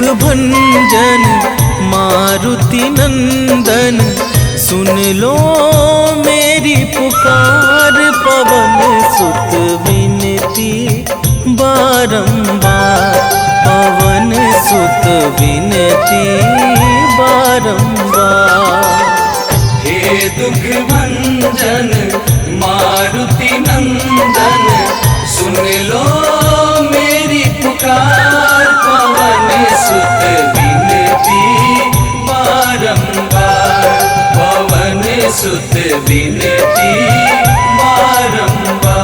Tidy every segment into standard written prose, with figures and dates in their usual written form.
भंजन मारुति नंदन, सुन लो मेरी पुकार। पवन सुत विनती बारंबार, पवन सुत विनती बारंबार। हे दुख भंजन मारुति नंदन, सुन लो मेरी पुकार। पवन सुत विनती बारंबार, पवन सुत विनती बारंबार।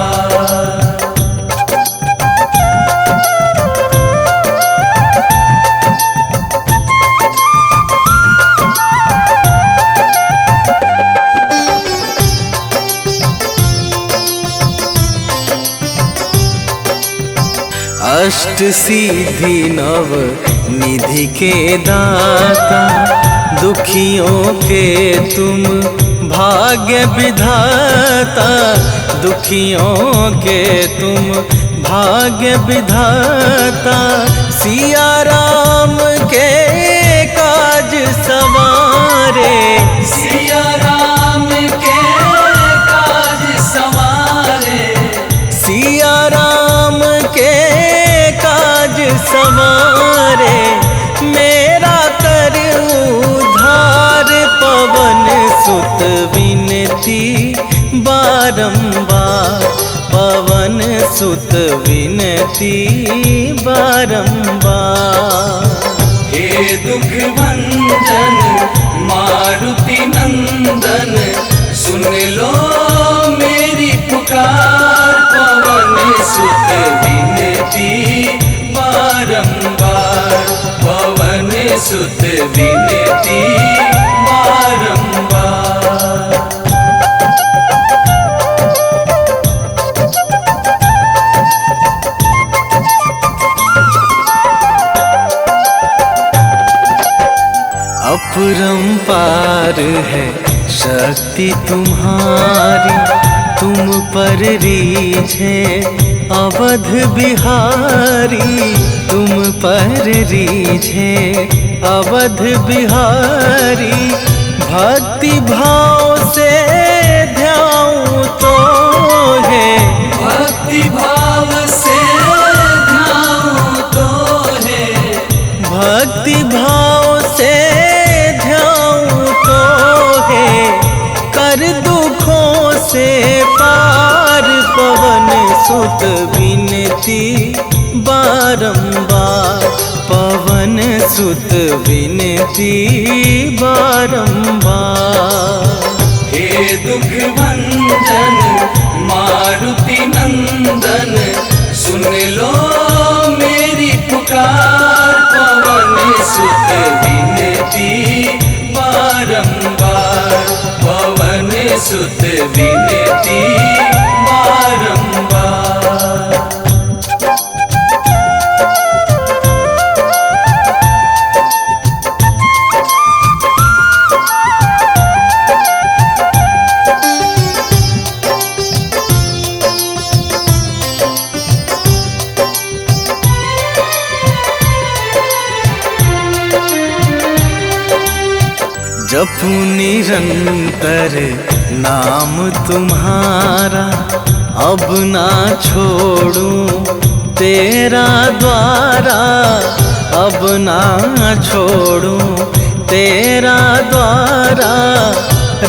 अष्ट सिद्धि नव निधि के दाता, दुखियों के तुम भाग्य विधाता। दुखियों के तुम भाग्य विधाता, सिया राम के काज सवारे। सिया राम के काज सवारे, सिया राम के काज सवारे। मेरा कर उद्धार, पवन सुत विनती बारंबार, पवन सुत विनती बारंबार। हे दुख भंजन मारुति नंदन, सुन लो मेरी पुकार। पवन सुत विनती बारंबार, पवन सुत विनती बारंबार। अपरंपार है शक्ति तुम्हारी, तुम पर रीझे अवध बिहारी। तुम पर रीझे अवध बिहारी, भक्ति भाव से ध्याऊं तो है। भक्ति भाव से ध्याऊं तो है, भक्ति भाव से ध्याऊं तो है। कर दुखों से पार, पवन सुत विनती बारंबार, पवन सुत विनती बारंबार। हे दुख भंजन मारुति नंदन, सुन लो मेरी पुकार। पवन सुत विनती बारंबार, पवन सुत विनती बारंबार। जपू निरंतर नाम तुम्हारा, अब ना छोड़ूं तेरा द्वारा। अब ना छोड़ूं तेरा द्वारा।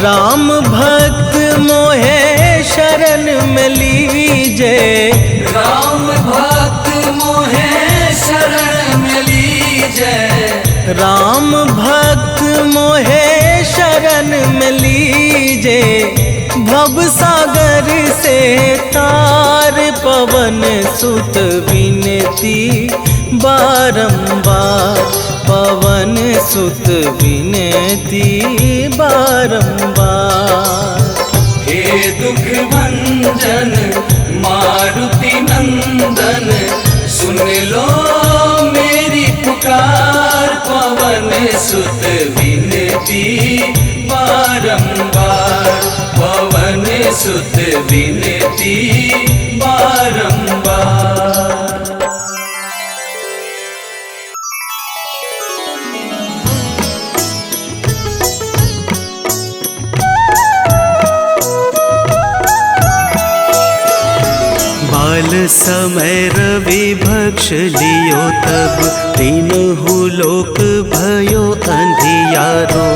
राम भक्त मोहे शरण में लीजे, राम भक्त मोहे शरण में लीजे। राम भक्त मोहे शरण में लीजे। भव सागर से तार, पवन सुत विनती बारंबार, पवन सुत विनती बारंबार। हे दुख भंजन मारुति नंदन, सुन लो मेरी पुकार। पवन सुत विनती बारंबार, पवन सुत विनती बारंबार। समय रवि भक्ष लियो तब तीनहु लोक भयो अंधियारो।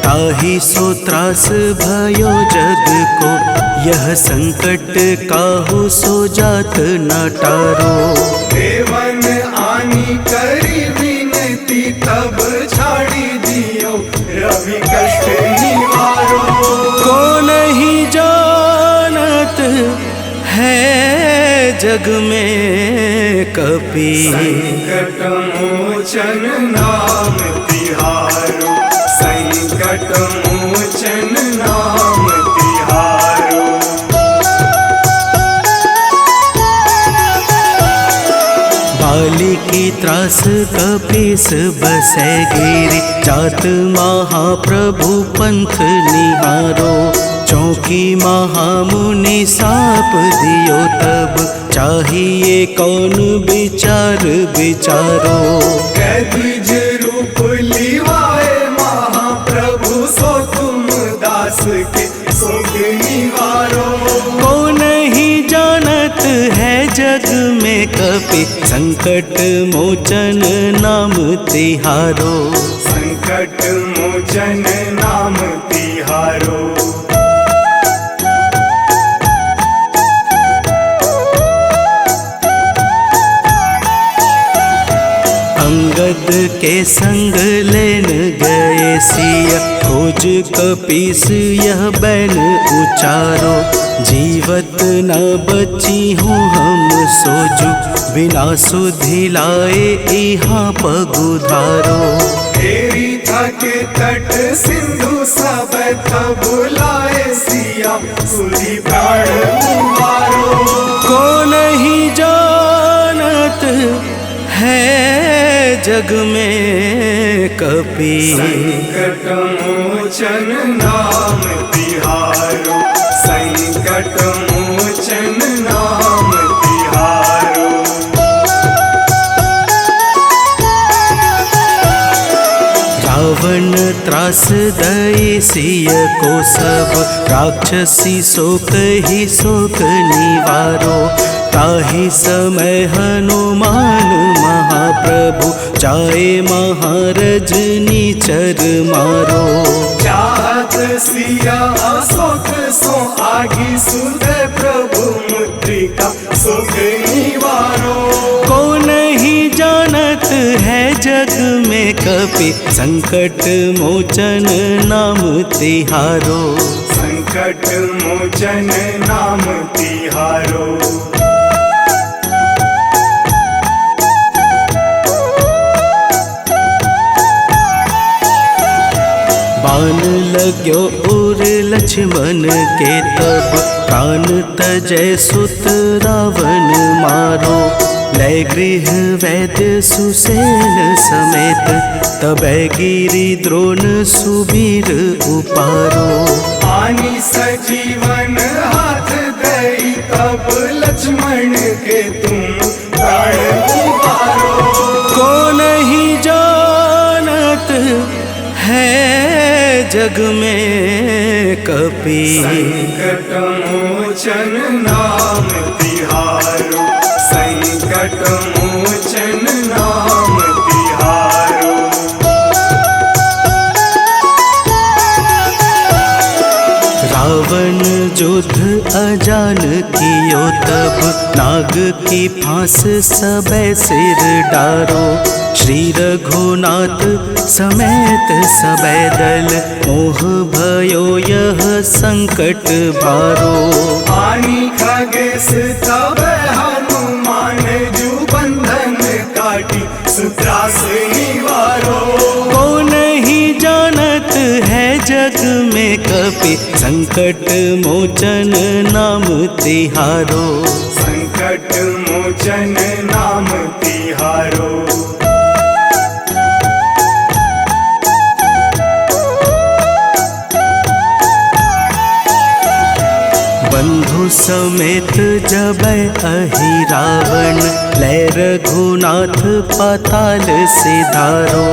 ताहि सो त्रास भयो जग को यह संकट काहू सो जात न टारो। देवन आनी करी विनती तब छाड़ी दियो रवि कष्ट निवारो। को नहीं जानत है जग में कपि संकट मोचन नाम तिहारो। संकट मोचन नाम तिहारो। बाली की त्रास कपीस बसै गिरी। जात महाप्रभु पंथ निहारो। चौकी महामुनि साप दियो तब चाहिए कौन विचार विचारो। कैदिज रूप लिवाए महाप्रभु सो तुम दास के शोक निवारो। को नहीं जानत है जग में कपि संकट मोचन नाम तिहारो। संकट मोचन नाम तिहारो। अंगद के संग लेन गए सिया। खोज कपीस यह बैन उचारो। जीवत न बची हूँ हम सोजू बिना सुधि लाए यहाँ पगुधारो। तेरी थके तट सिंधु सब तब लाए सिया सुधि प्राण उबारो। को नहीं जानत है जग में कपि संकट मोचन नाम तिहारो। संकट मोचन नाम तिहारो। रावण त्रास दई सिय को सब राक्षसी शोक ही शोक निवारो। ताहि समय हनुमान महाप्रभु जाए महारजनी चर मारो। चाहत सिया अशोक सो आगी सुध प्रभु मुद्रिका शोक निवारो। को नहीं जानत है जग में कपि संकट मोचन नाम तिहारो। संकट मोचन नाम तिहारो। बाण लाग्यो उर लक्ष्मण के तब प्राण तजय सुत रावण मारो। लय गृह वैद्य सुसेन समेत तबै गिरि द्रोण सुबीर उपारो। आनी सजीवन हाथ दई तब लक्ष्मण के तुम प्राण उबारो। को नहीं जानत है जग में कपि संकट मोचन नाम तिहारो। संकट मोचन नाम तिहारो। रावण युद्ध अजान कियो तब नाग की फांस सबे सिर डारो। श्री रघुनाथ समेत सबे दल मोह भयो यह संकट भारो। आनी खगेश तब हनुमान जू बंधन काटी सुत्रास निवारो। को नहीं जानत है जग में कपि संकट मोचन नाम तिहारो। संकट मोचन नाम तिहारो। बंधु समेत जबै अहि रावण। लय रघुनाथ पाताल सिधारो।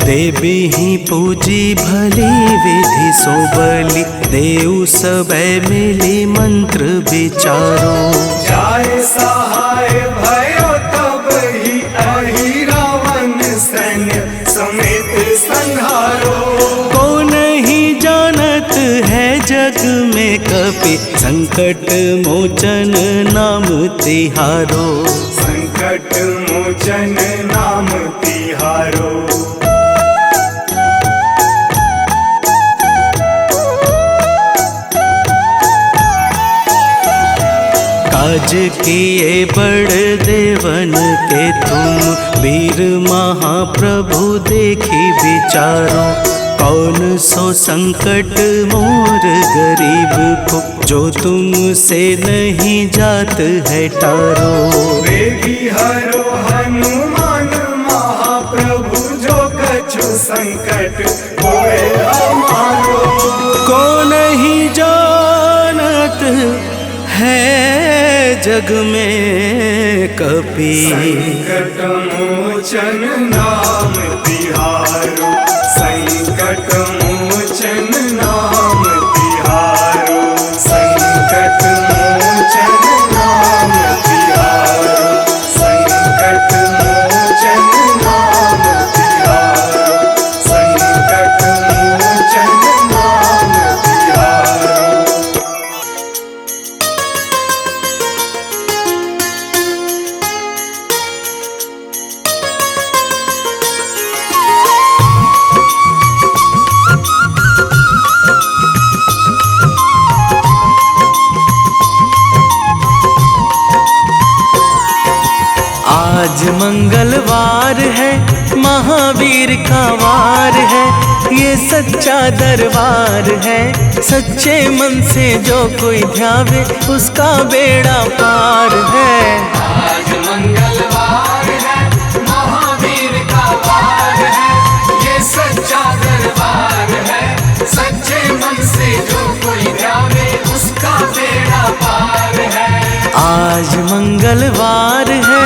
देवी ही पूजी भली विधि सो बलि देव सबे मिली मंत्र विचारो। जाय सहाय भयो तब ही अहि रावण सैन्य समेत संहारो। कौन ही जानत है जग में कपि संकट मोचन नाम तिहारो। संकट मोचन नाम तिहारो। काज किए बड़ देवन के तुम वीर महाप्रभु देखी विचारो। कौन सो संकट मोर गरीब को जो तुमसे नहीं जात है टारो। वेगी हरो हनुमान महाप्रभु जो कछु संकट होए हमारो। को नहीं जानत है जग में कपि संकट मोचन नाम तिहारो। संकट मोचन नाम तिहारो। संकट मोचन नाम तिहारो। संकट मोचन नाम तिहारो। संकट मोचन नाम तिहारो। आज मंगलवार है महावीर का वार है। ये सच्चा दरबार है सच्चे मन से जो कोई ध्यावे उसका बेड़ा पार है। आज मंगलवार है महावीर का वार है। ये सच्चा दरबार है सच्चे मन से जो कोई ध्यावे उसका बेड़ा पार है। आज मंगलवार है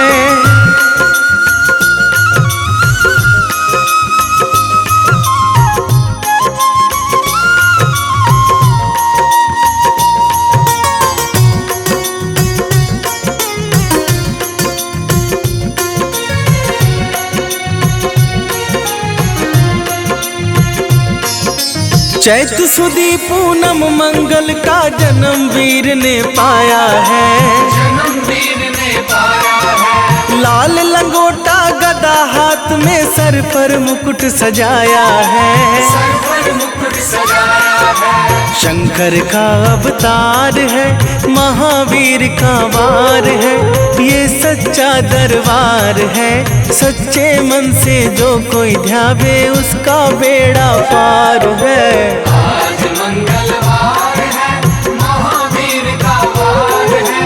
चैत सुदी पूनम मंगल का जन्म वीर ने पाया है। जन्म वीर ने पाया है। लाल लंगोटा गदा हाथ में सर पर मुकुट सजाया है। सर पर मुकुट सजाया है। शंकर का अवतार है महावीर का वार है। ये सच्चा दरबार है सच्चे मन से जो कोई ध्यावे उसका बेड़ा पार है। आज मंगलवार है महावीर का वार है।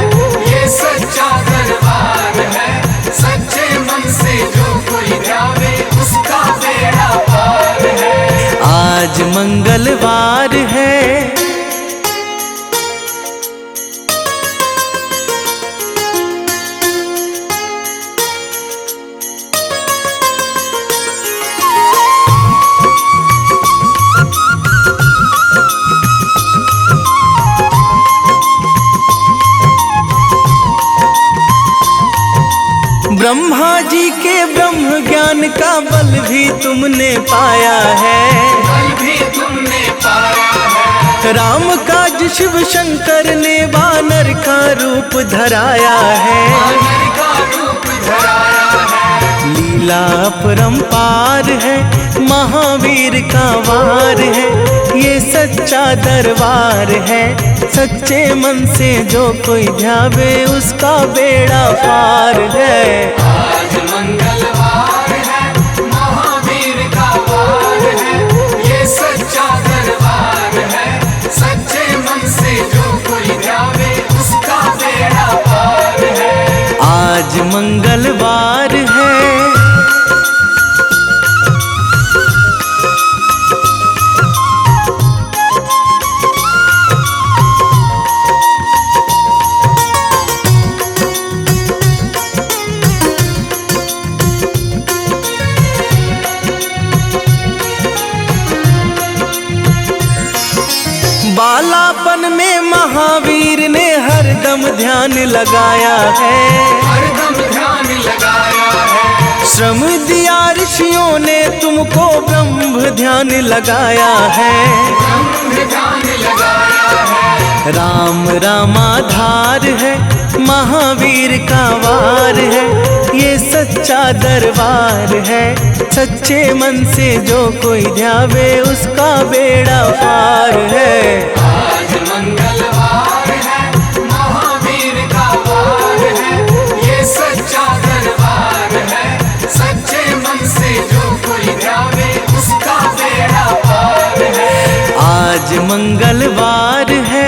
ये सच्चा दरबार है सच्चे मन से जो कोई ध्यावे उसका बेड़ा पार है। आज मंगलवार है ब्रह्मा जी के ब्रह्म ज्ञान का बल भी तुमने पाया है। बल भी तुमने पाया है। राम काज शिव शंकर ने वानर का रूप धराया है। वानर का रूप धराया है। लीला अपरंपार है महावीर का वार है। ये सच्चा दरबार है सच्चे मन से जो कोई ध्यावे उसका बेड़ा पार है। आज मंगलवार है महावीर का वार है। ये सच्चा दरबार है सच्चे मन से जो कोई ध्यावे उसका बेड़ा पार है। आज मंगलवार है ध्यान लगाया है, हरदम ध्यान लगाया है। श्रम दिया ऋषियों ने तुमको, ब्रह्म ध्यान लगाया है। ब्रह्म ध्यान लगाया है। राम रामाधार है, महावीर का वार है, ये सच्चा दरबार है। सच्चे मन से जो कोई ध्यावे उसका बेड़ा पार है। आज मंगलवार है, महावीर का वार है, ये सच्चा दरबार है। सच्चे मन से जो कोई ध्यावे उसका बेड़ा पार है। आज मंगलवार है।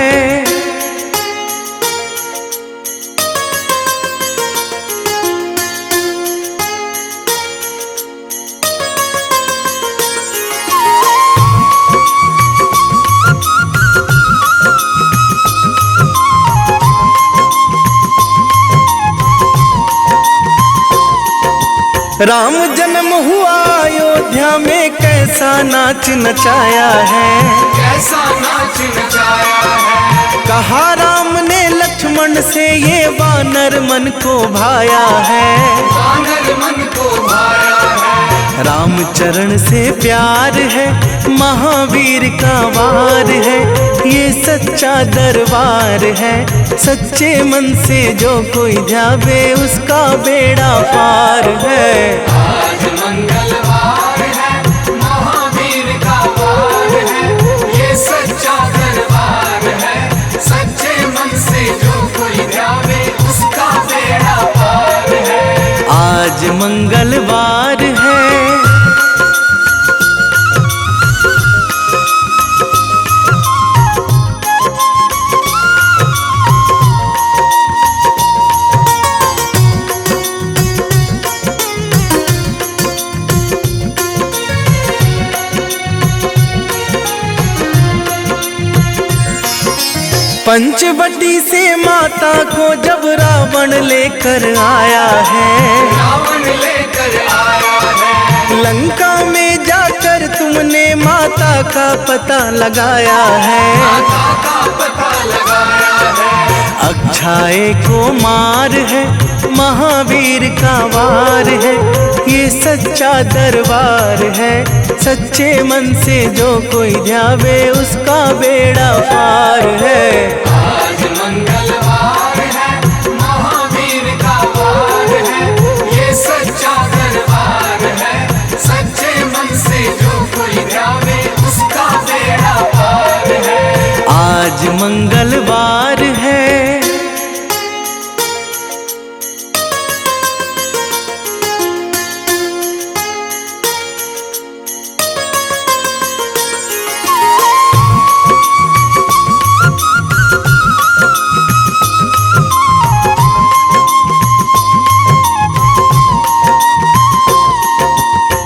राम जन्म हुआ अयोध्या में, कैसा नाच नचाया है। कैसा नाच नचाया है। कहा राम ने लक्ष्मण से, ये वानर मन को भाया है। वानर मन को भाया है। रामचरण से प्यार है, महावीर का वार है, ये सच्चा दरबार है। सच्चे मन से जो कोई ध्यावे उसका बेड़ा पार है। आज मंगलवार है, महावीर का वार है, ये सच्चा दरबार है। सच्चे मन से जो कोई ध्यावे उसका बेड़ा पार है। आज मंगलवार है। पंचवटी से माता को जब रावण लेकर आया है, रावण लेकर आया है। लंका में जाकर तुमने माता का पता लगाया है। माता का पता लगाया है। अक्षय को मार है, महावीर का वार है, ये सच्चा दरबार है। सच्चे मन से जो कोई ध्यावे उसका बेड़ा पार है। आज मंगलवार है, महावीर का वार है, ये सच्चा दरबार है। सच्चे मन से जो कोई ध्यावे उसका बेड़ा पार है। आज मंगलवार है।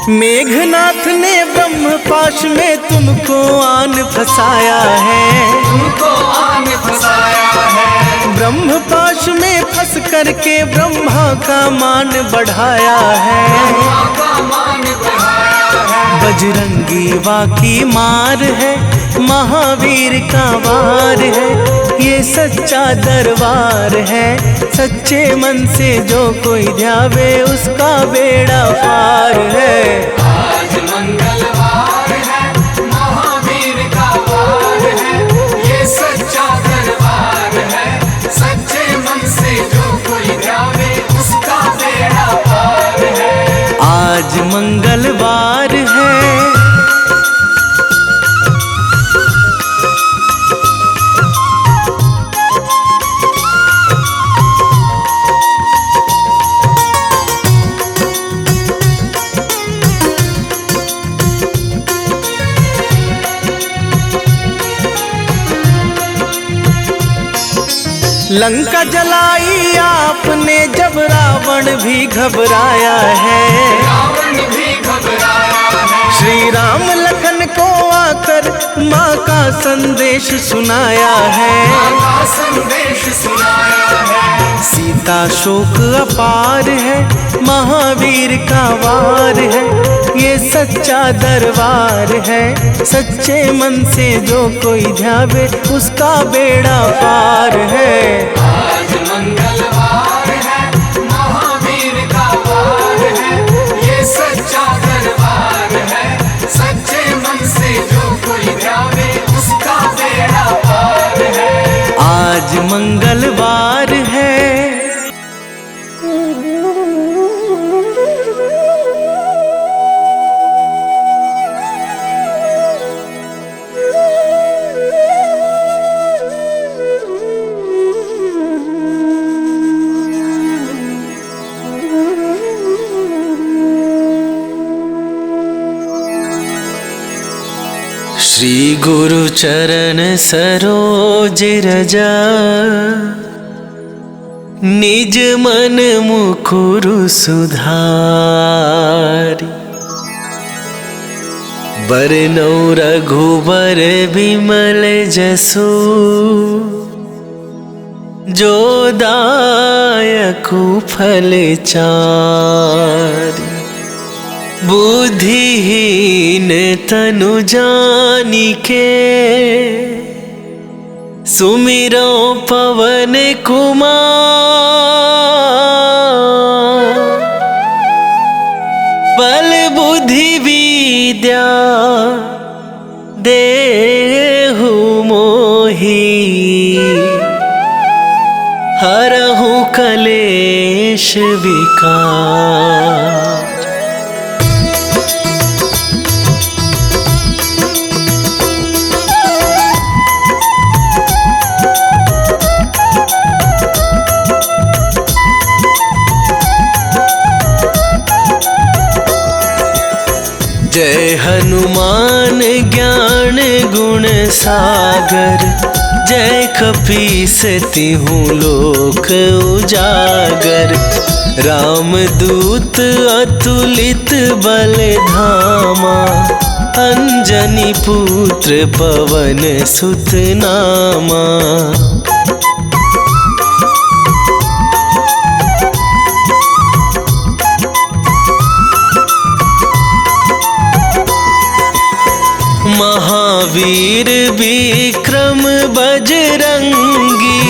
मेघनाथ ने ब्रह्मपाश में तुमको आन फंसाया है। तुमको आन फंसाया है। ब्रह्मपाश में फंस करके ब्रह्मा का मान बढ़ाया है। ब्रह्मा का मान बढ़ाया है। बजरंगी वाकी मार है, महावीर का वार है, ये सच्चा दरबार है। सच्चे मन से जो कोई ध्यावे उसका बेड़ा पार है। आज मंगलवार है, महावीर का वार है, ये सच्चा दरबार है। सच्चे मन से जो कोई ध्यावे उसका बेड़ा पार है। आज मंगलवार है। लंका जलाई आपने जब रावण भी घबराया है। रावण भी घबराया है। श्री राम लखन को आकर माँ का संदेश सुनाया है। माँ का संदेश सुनाया है। सीता शोक अपार है, महावीर का वार है, ये सच्चा दरबार है। सच्चे मन से जो कोई ध्यावे उसका बेड़ा पार है। आज मंगलवार है। श्री गुरु चरण सरोज रजा, निज मन मुकुरु सुधारि। बरनौ रघुबर बिमल जसु, जो दायकु फल चारि। बुद्धिहीन तनु जानिके, सुमिरो पवन कुमार। बल बुद्धि विद्या देहु मोहि, हरहु कलेश विकार। जय हनुमान ज्ञान गुण सागर, जय कपीस तिहुँ लोक उजागर। रामदूत अतुलित बल धामा, अंजनी पुत्र पवन सुत नामा। महावीर विक्रम बजरंगी,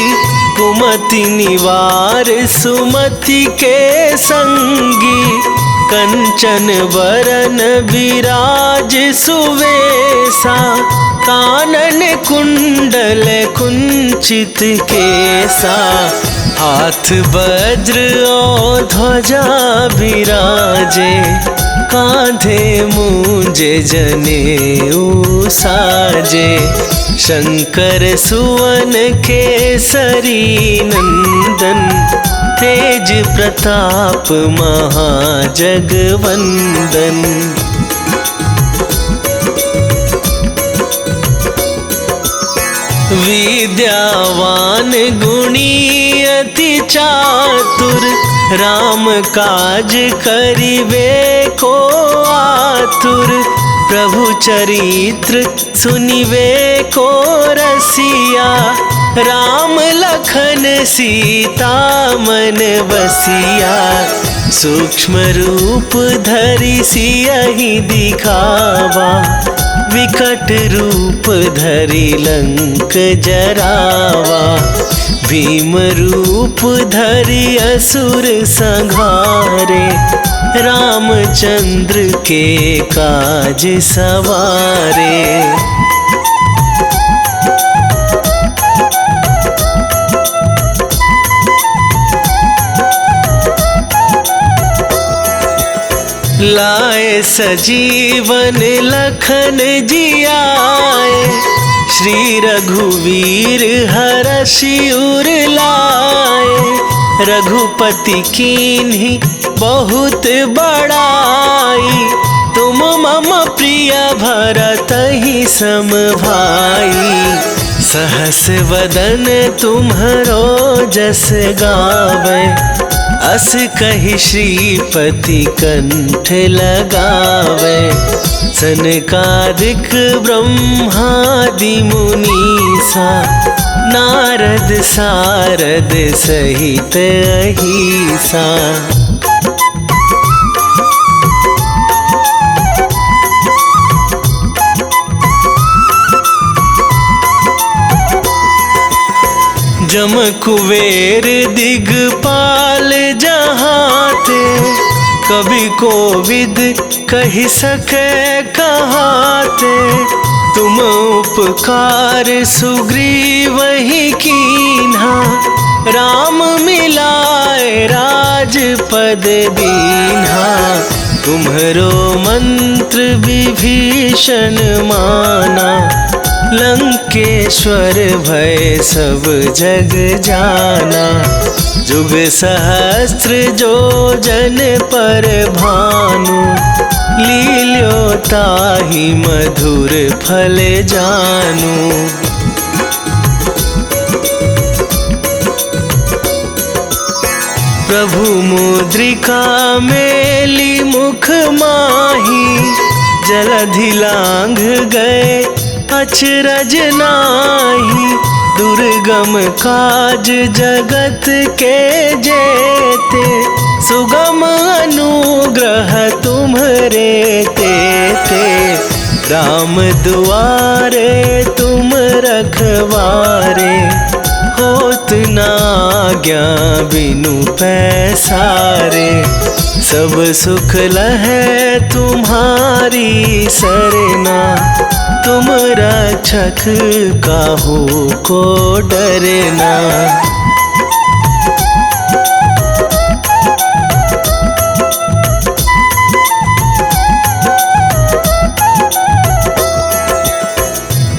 कुमति निवार सुमति के संगी। कंचन वरन विराज सुवेशा, कानन कुंडल कुंचित केसा। हाथ वज्र और ध्वजा विराजे, कांधे मूंजे जनेऊ साजे। शंकर सुवन केसरी नंदन, तेज प्रताप महाजगवंदन। विद्यावान गुणी अति चातुर, राम काज करिबे को आतुर। प्रभु चरित्र सुनिबे को रसिया, राम लखन सीता मन बसिया। सूक्ष्म रूप धरि सियहि दिखावा, विकट रूप धरि लंक जरावा। भीम रूप धरि असुर संहारे, रामचंद्र के काज सवारे। लाए सजीवन लखन जियाए, श्री रघुवीर हरषि उर लाए। रघुपति कीन्ही बहुत बड़ाई, तुम मम प्रिय भरतहि सम भाई। सहस वदन तुम्हरो जस गावे, अस कहि श्रीपति कंठ लगावे। सनकादिक ब्रह्मादि मुनीसा, नारद सारद सहित अहिसा। जम कुबेर दिगपाल जहाते, कवि कोविद कहि सके कहाते। तुम उपकार सुग्रीव ही कीन्हा, राम मिलाए राजपद दीन्हा। तुम्हरो मंत्र विभीषण माना, लंकेश्वर भय सब जग जाना। जुग सहस्त्र जो जन पर भानु, लील्यो ताहि मधुर फल जानू। प्रभु मुद्रिका मेली मुख माही, जलधि लांघ गए अचरज नाही। दुर्गम काज जगत के जेते, सुगम अनुग्रह तुम्हरे तेते। राम दुआरे तुम रखवारे, होत न आज्ञा बिनु पैसारे। सब सुख लहै तुम्हारी सरना, तुम रक्षक काहू को डरना।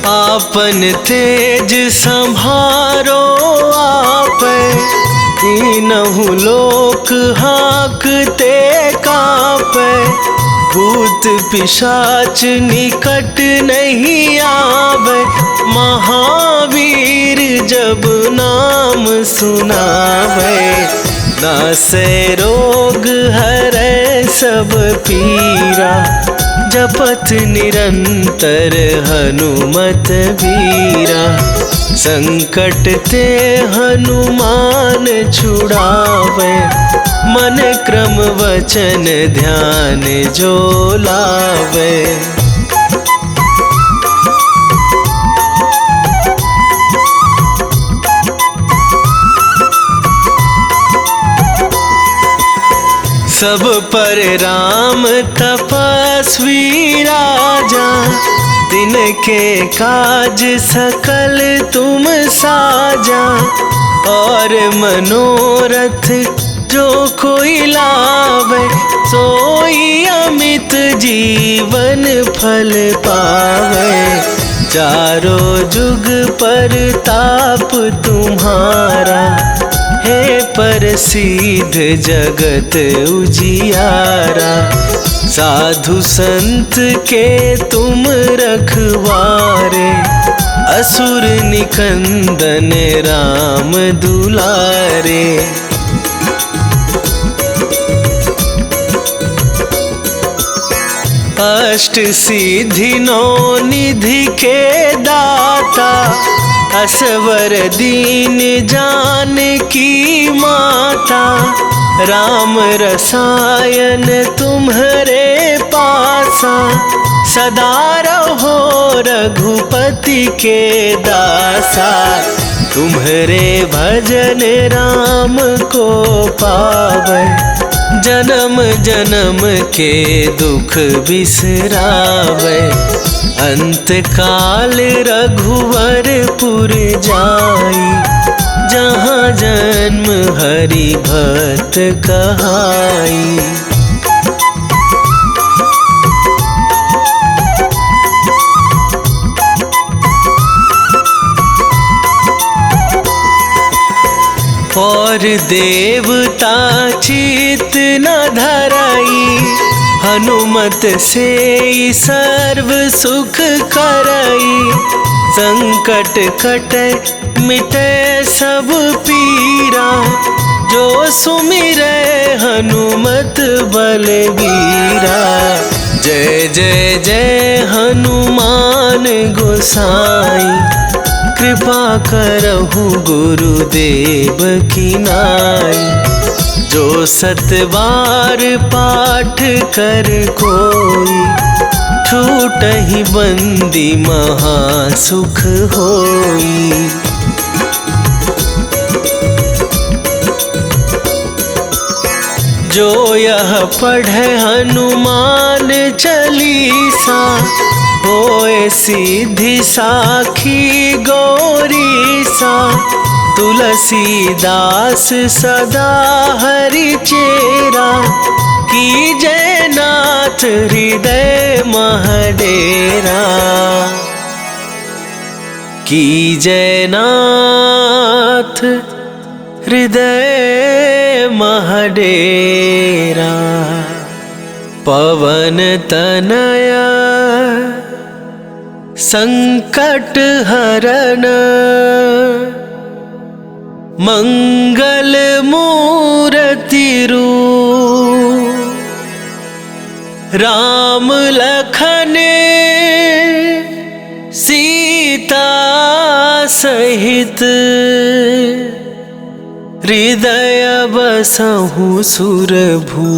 आपन तेज संभारो आप, तीनहु लोक हाँकते कापै। भूत पिशाच निकट नहीं आवे, महावीर जब नाम सुनावे। नासै रोग हरै सब पीरा, जपत निरंतर हनुमत वीरा। संकट ते हनुमान छुड़ावे, मन क्रम वचन ध्यान जो लावे। सब पर राम तपस्वी राजा, दिन के काज सकल तुम साजा। और मनोरथ जो कोई लावे, सोई अमित जीवन फल पावे। चारों जुग पर ताप तुम्हारा, हे प्रसिद्ध जगत उजियारा। साधु संत के तुम रखवारे, असुर निकंदन राम दुलारे। अष्ट सिद्धि नौ निधि के दाता, असवर दीन जानकी माता। राम रसायन तुम्हरे पासा, सदा रहो रघुपति के दासा। तुम्हरे भजन राम को पावै, जन्म जन्म के दुख बिसरावै। अंत काल रघुवरपुर जाई, जहाँ जन्म हरि भक्त कहाई। और देवता चित न धराई, हनुमत से सर्व सुख करई। संकट कटे मिटे सब पीरा, जो सुमिरै हनुमत बलबीरा। जय जय जय हनुमान गोसाई, कृपा करहु गुरुदेव की नाई। जो सतबार पाठ कर कोई, छूटहि बंदी महासुख होई। जो यह पढ़े हनुमान चालीसा, होए सीधी साखी गौरी सा, तुलसीदास सदा हरि चेरा, की जयनाथ हृदय महडेरा, की जयनाथ हृदय महडेरा। पवन तनया संकट हरन, मंगल मूर्ति रूप, राम लखन सीता सहित, हृदय बसहु सुरभू।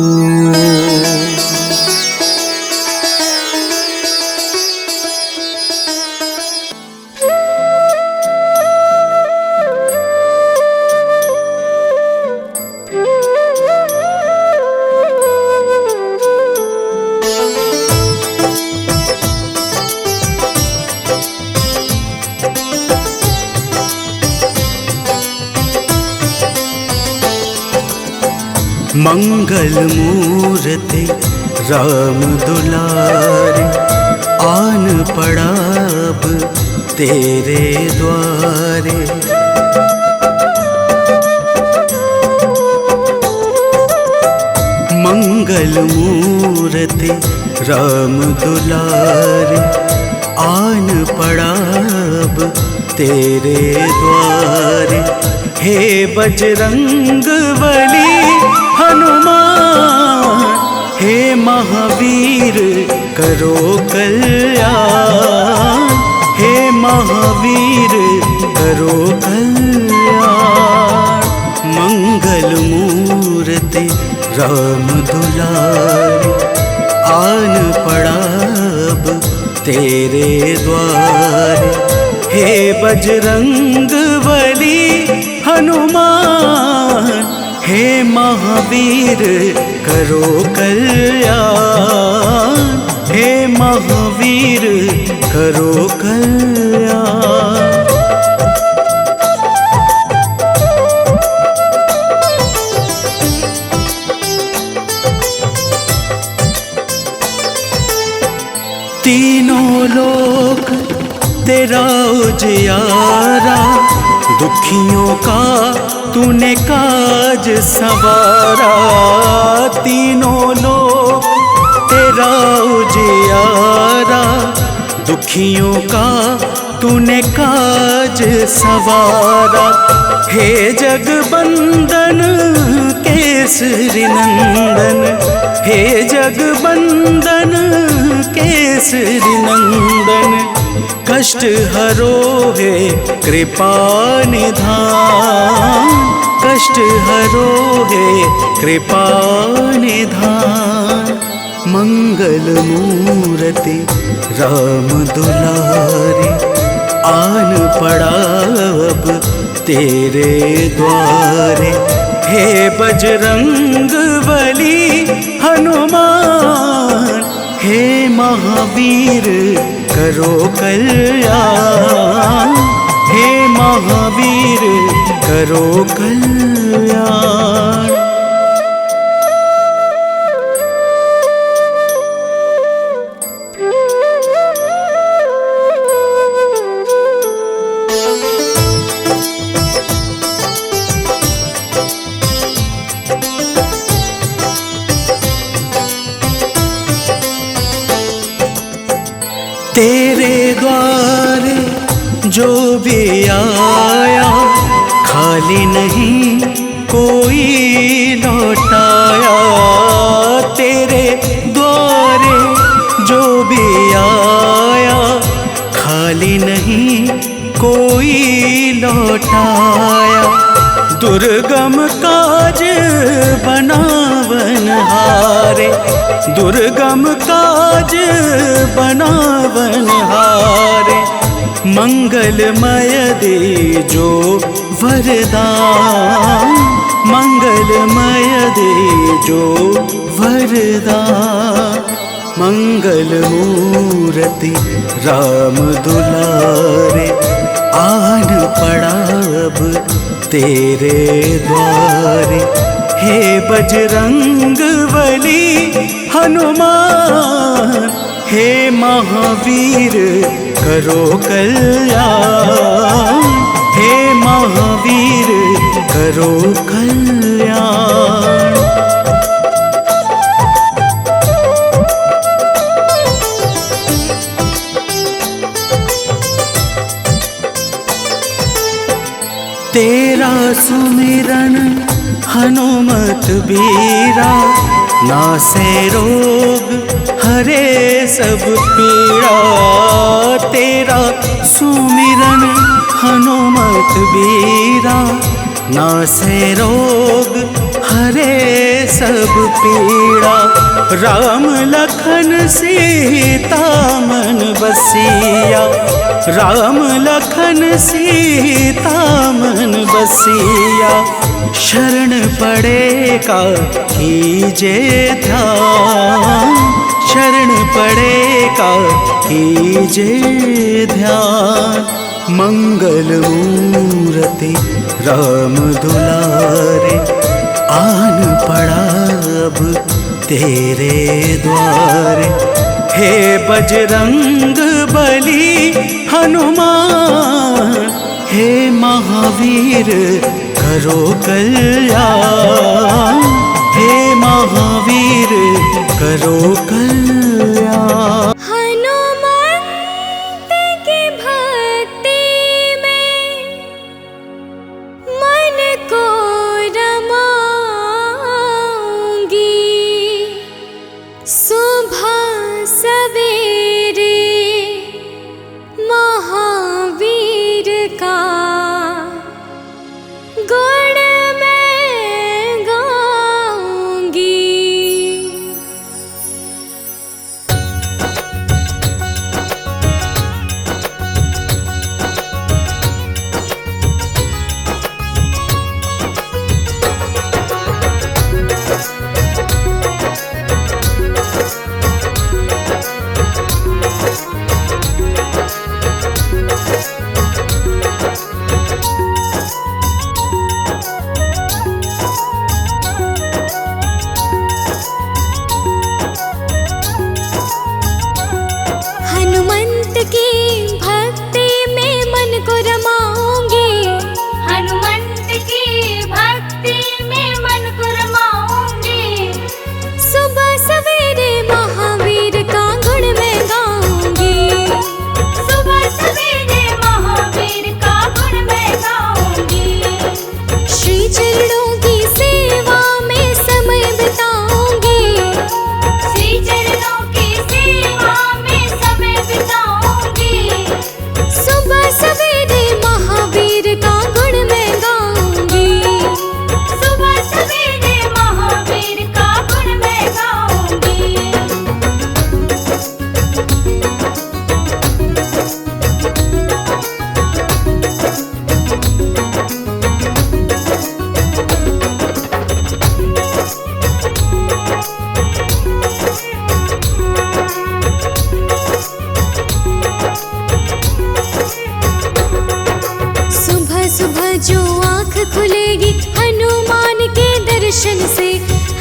मंगल मूर्ति राम दुलारे, आन पड़ा अब तेरे द्वारे। मंगल मूर्ति राम दुलारे, आन पड़ा अब तेरे द्वारे। हे बजरंग बली हनुमान, हे महावीर करो कल्याण, हे महावीर करो कल्याण। मंगल मूर्ति राम दुलारे, आन पड़ा अब तेरे द्वारे। हे बजरंग बली हनुमान, हे महावीर करो कल्याण, हे महावीर करो कल्याण। तीनों लोक तेरा उजियारा, दुखियों का तूने काज संवारा। तीनों लोक तेरा उजियारा, दुखियों का तूने काज संवारा। हे जगबंदन केसरी नंदन, हे जगबंदन केसरी नंदन। कष्ट हरो है कृपा निधान, कष्ट हरो है कृपा निधान। मंगल मूर्ति राम दुलारे, आन पड़ा अब तेरे द्वारे। हे बजरंग बली हनुमान, हे महावीर करो कल्याण, हे महावीर करो कल्याण। तेरे द्वारे जो भी आया, खाली नहीं कोई लौटाया। तेरे द्वारे जो भी आया, खाली नहीं कोई लौटाया। दुर्गम काज बनावनहारे, दुर्गम काज बनावनहारे। मंगलमय दे जो वरदान, मंगलमय दे जो वरदान। मंगल मूर्ति राम दुलारे, आन पड़ा अब तेरे द्वारे। हे बजरंग बली हनुमान, हे महावीर करो कल्याण, हे महावीर करो कल्याण। तेरा सुमिरन हनुमत बीरा, नासे रोग हरे सब पीड़ा। तेरा सुमिरन हनुमत बीरा, नासे रोग हरे सब पीड़ा। राम लखन सीता मन बसिया, राम लखन सीता मन बसिया। शरण पड़ेगा कीजे ध्यान, शरण पड़ेगा कीजे ध्यान। मंगल मूर्ति राम दुलारे, आन पड़ा अब तेरे द्वारे। हे बजरंग बली हनुमान, हे महावीर करो कल्याण, हे महावीर करो कल्याण। हनुमंत की भक्ति में मन को रमाऊंगी, सुबह सवेरे महावीर का गुण मैं गाऊंगी। हनुमंत की भक्ति में मन को रमाऊंगी, हनुमंत की भक्ति में मन को रमाऊंगी। सुबह सवेरे महावीर का गुण मैं गाऊंगी, सुबह सवेरे महावीर का गुण मैं गाऊंगी। श्री चरणों की सेवा में समय बिताऊंगी, श्री चरणों की सेवा में समय बिताऊंगी। सुबह सवेरे महावीर का गुण मैं गाऊंगी, सुबह सवेरे महावीर का गुण मैं गाऊंगी। सुबह सुबह जो आँख खुलेगी हनुमान के दर्शन से,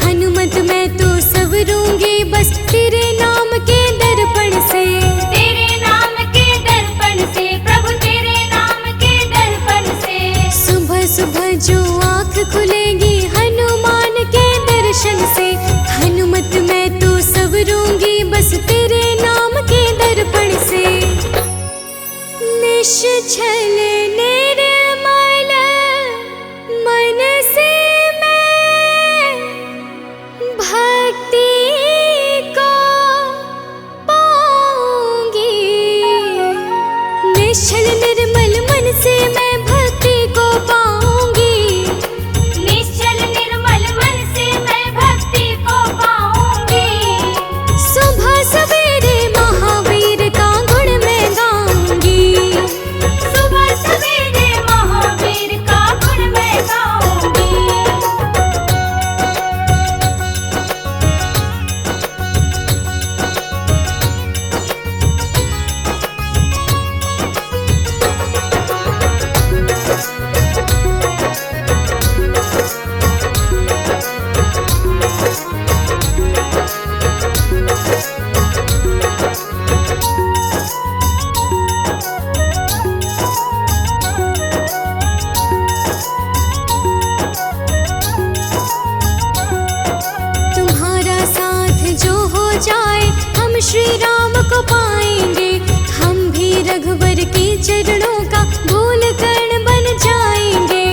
हनुमत मैं तो संवरूंगी बस तेरे नाम के दर्पण से, तेरे नाम के दर्पण से, प्रभु तेरे नाम के दर्पण से। सुबह सुबह जो आँख खुलेगी हनुमान के दर्शन से, हनुमत मैं तो संवरूंगी बस तेरे नाम के दर्पण से। निश्चल निर्मल मन से मैं भक्ति को पाऊंगी, निश्चल निर्मल मन से मैं भक्ति को पाऊंगी, निश्चल निर्मल मन से मैं भक्ति को पाऊंगी। सुबह सवेरे महावीर का गुण मैं गाऊंगी, सुबह सवेरे महावीर का गुण मैं गाऊंगी। राम को पाएंगे। हम भी रघुवर के चरणों का धूल कण बन जाएंगे।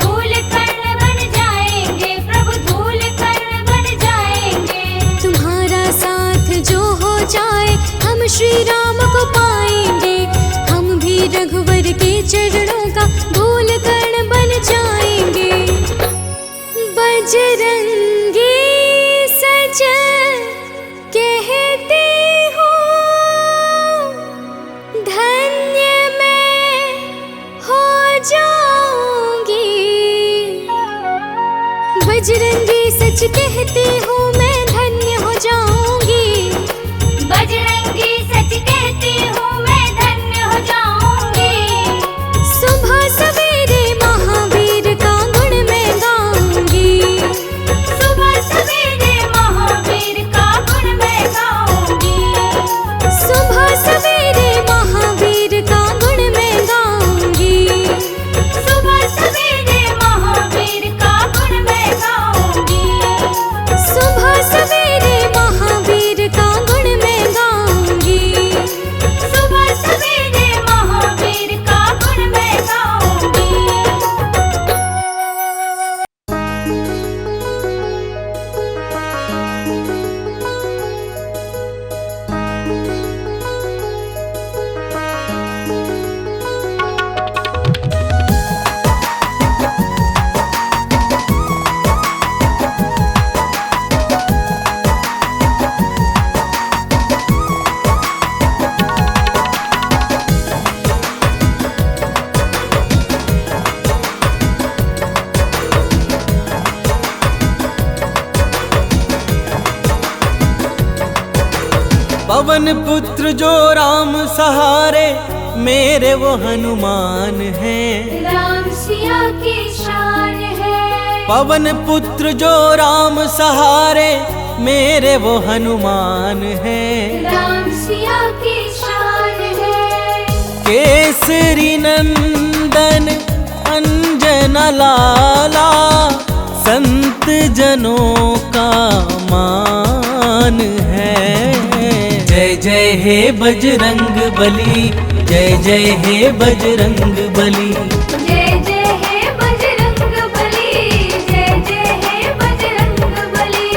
धूल कण बन जाएंगे प्रभु, धूल कण बन जाएंगे। तुम्हारा साथ जो हो जाए हम श्री राम को पाएंगे। हम भी रघुवर के चरणों का धूल कण बन जाएंगे। बजरंगी सज कहते हो धन्य मैं हो जाऊंगी। बजरंगी सच कहती हूँ मैं धन्य हो जाऊंगी। बजरंगी सच कहती हूँ मैं धन्य हो जाऊंगी। सुबह सवेरे महावीर का गुण मैं गाऊंगी। सुबह सवेरे महावीर का गुण मैं गाऊंगी। सुबह सवेरे महावीर का गुण मैं गाऊंगी। सुबह सवेरे महावीर का गुण मैं गाऊंगी। सुबह सवेरे महावीर का गुण मैं गाऊंगी। सुबह सवेरे महावीर का गुण मैं गाऊंगी। पवन पुत्र जो राम सहारे, मेरे वो हनुमान हैं। राम सिया की शान है। पवन पुत्र जो राम सहारे, मेरे वो हनुमान हैं। राम सिया की शान है। केसरी नंदन अंजन लाला, संत जनों का मान है। जय जय हे बजरंग बली, जय जय हे बजरंग बली। जय जय हे बजरंग बली, जय जय हे बजरंग बली।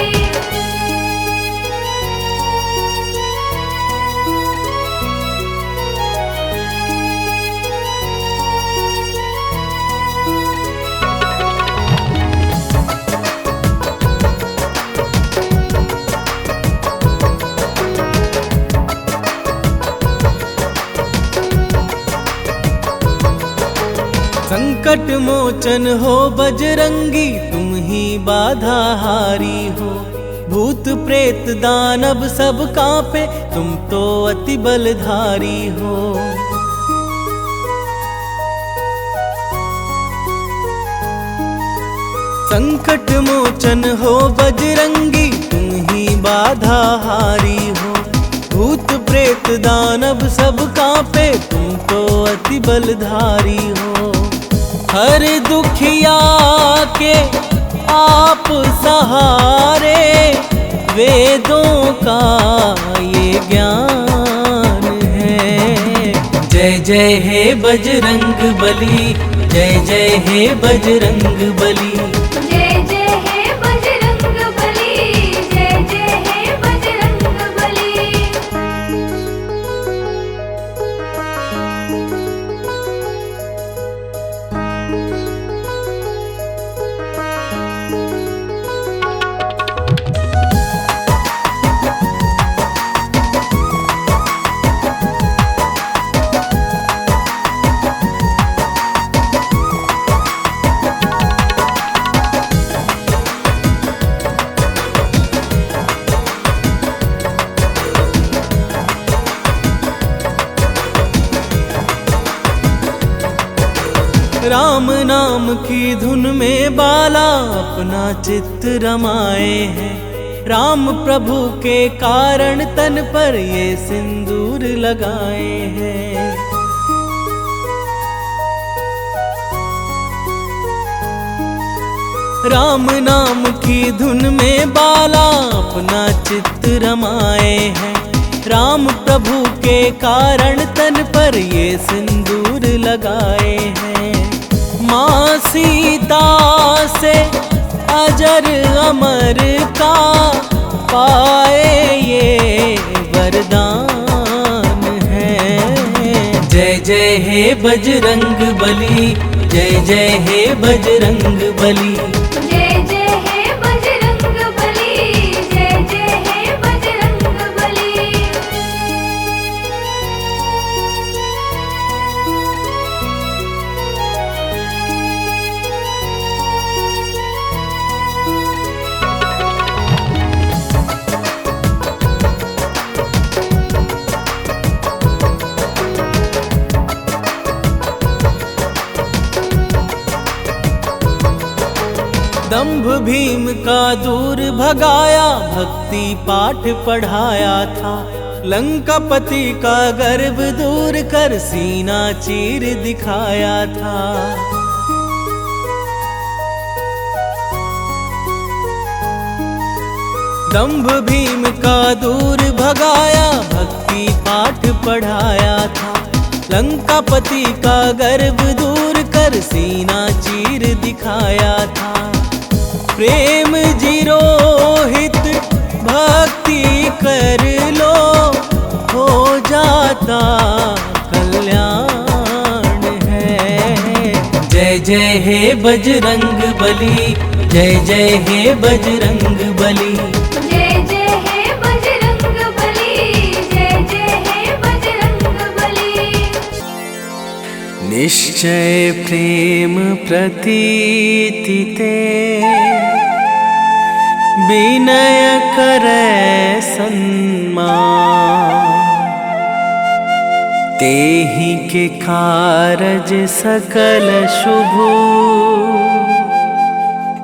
संकट मोचन हो बजरंगी, तुम ही बाधा हारी हो। भूत प्रेत दानव सब कांपे, तुम तो अति बलधारी हो। संकट मोचन हो बजरंगी, तुम ही बाधा हारी हो। भूत प्रेत दानव सब कांपे, तुम तो अति बलधारी हो। हर दुखिया के आप सहारे, वेदों का ये ज्ञान है। जय जय हे बजरंग बली, जय जय हे बजरंग बली। जय जय हे बजरंग बली, जय जय हे बजरंग बली। राम नाम की धुन में बाला अपना चित्त रमाए हैं। राम प्रभु के कारण तन पर ये सिंदूर लगाए हैं। राम नाम की धुन में बाला अपना चित्त रमाए हैं। राम प्रभु के कारण तन पर ये सिंदूर लगाए हैं। माँ सीता से अजर अमर का पाए ये वरदान है। जय जय हे बजरंग बली, जय जय हे बजरंग बली। जय जय हे बजरंग बली, जय जय हे बजरंग बली। दंभ भीम का दूर भगाया, भक्ति पाठ पढ़ाया था। लंकापति का गर्व दूर कर सीना चीर दिखाया था। दंभ भीम का दूर भगाया, भक्ति पाठ पढ़ाया था। लंकापति का गर्व दूर कर सीना चीर दिखाया था। प्रेम जीरोहित भक्ति कर लो, हो जाता कल्याण है। जय जय हे बजरंग बली, जय जय हे बजरंग बली। जय जय हे बजरंग बली, जय जय हे बजरंग बली। निश्चय प्रेम प्रतीति ते, विनय करे सन्मान। तेहि के कारज सकल शुभ,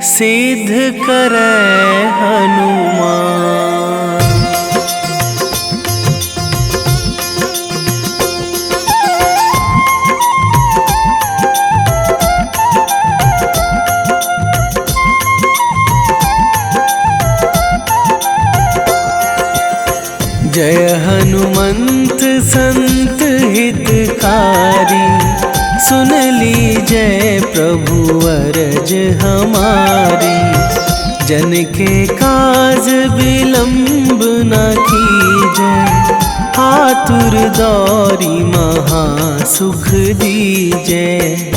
सिद्ध करे हनुमान। जय हनुमंत संत हितकारी, सुन लीजय प्रभु अरज हमारी। जन के काज विलंब न कीजय, आतुर दौरी महा सुख दीजय।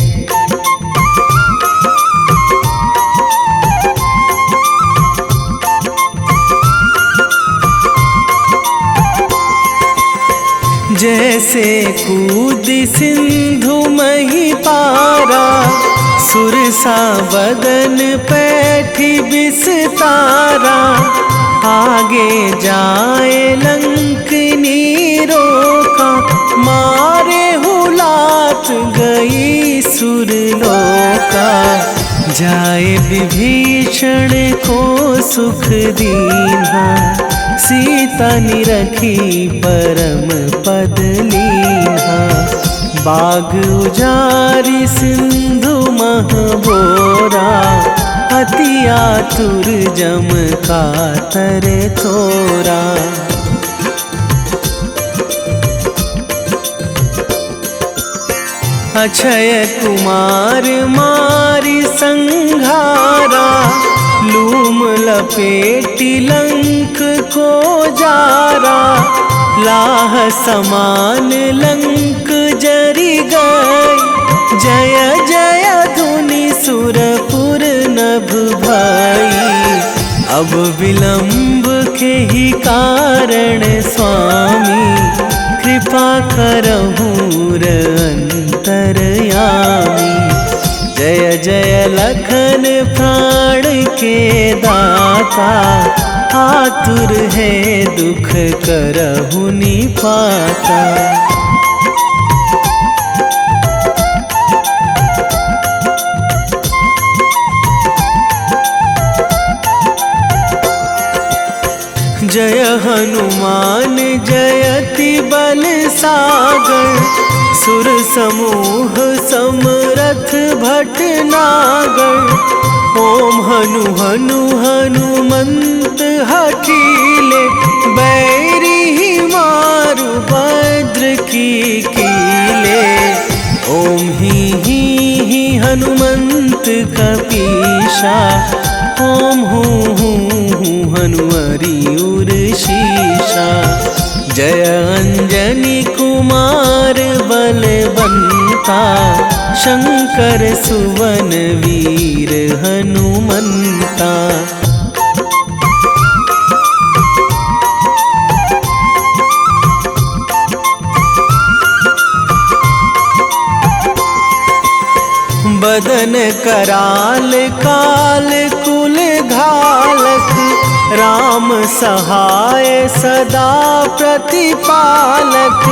जैसे कूद सिंधु मही पारा, सुरसा बदन पैठी बिस्तारा। आगे जाए लंकनी रोका, मारे हुलात गई सुरलोका। जाए विभीषण को सुख दीन्हा, सीता निरखी परम पद लीन्हा। बाग उजारी सिंधु महबोरा, अति आतुर जम कातर तोरा। अक्षय कुमार मारी संघारा, लूम लपेटी लंक को जारा। लाह समान लंक जरी गई, जय जय धुनि सुरपुर नभ भई। अब विलंब के ही कारण स्वामी, कृपा करहु अंतरयामी। जय जय लखन प्राण के दाता, आतुर है दुख करहु निपाता। जय हनुमान जयति बल सागर, सुर समूह समरथ भटनागर। ओम हनु हनु हनुमंत हठीले, बैरी मारु वज्र की कीले। ओम ही हनुमंत कपीशा, ओम हूँ हनुमरी उर शीशा। जय अंजनी कुमार बलवंता, शंकर सुवन वीर हनुमंता। बदन कराल काल कुल घालक, राम सहाय सदा प्रतिपालक।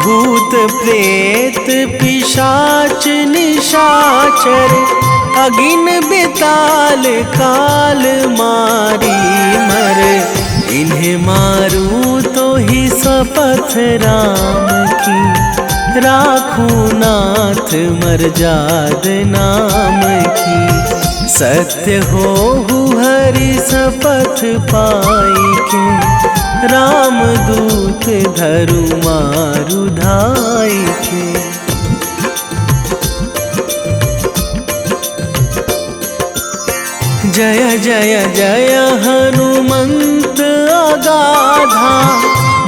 भूत प्रेत पिशाच निशाचर, अगिन बिताल काल मारी मर। इन्हें मारूं तो ही शपथ राम की, राखूं नाथ मर्याद नाम की। सत्य हो हरि शपथ पाई के, राम दूत धरु मारु धाई के। जय जय जय हनुमंत अगाधा,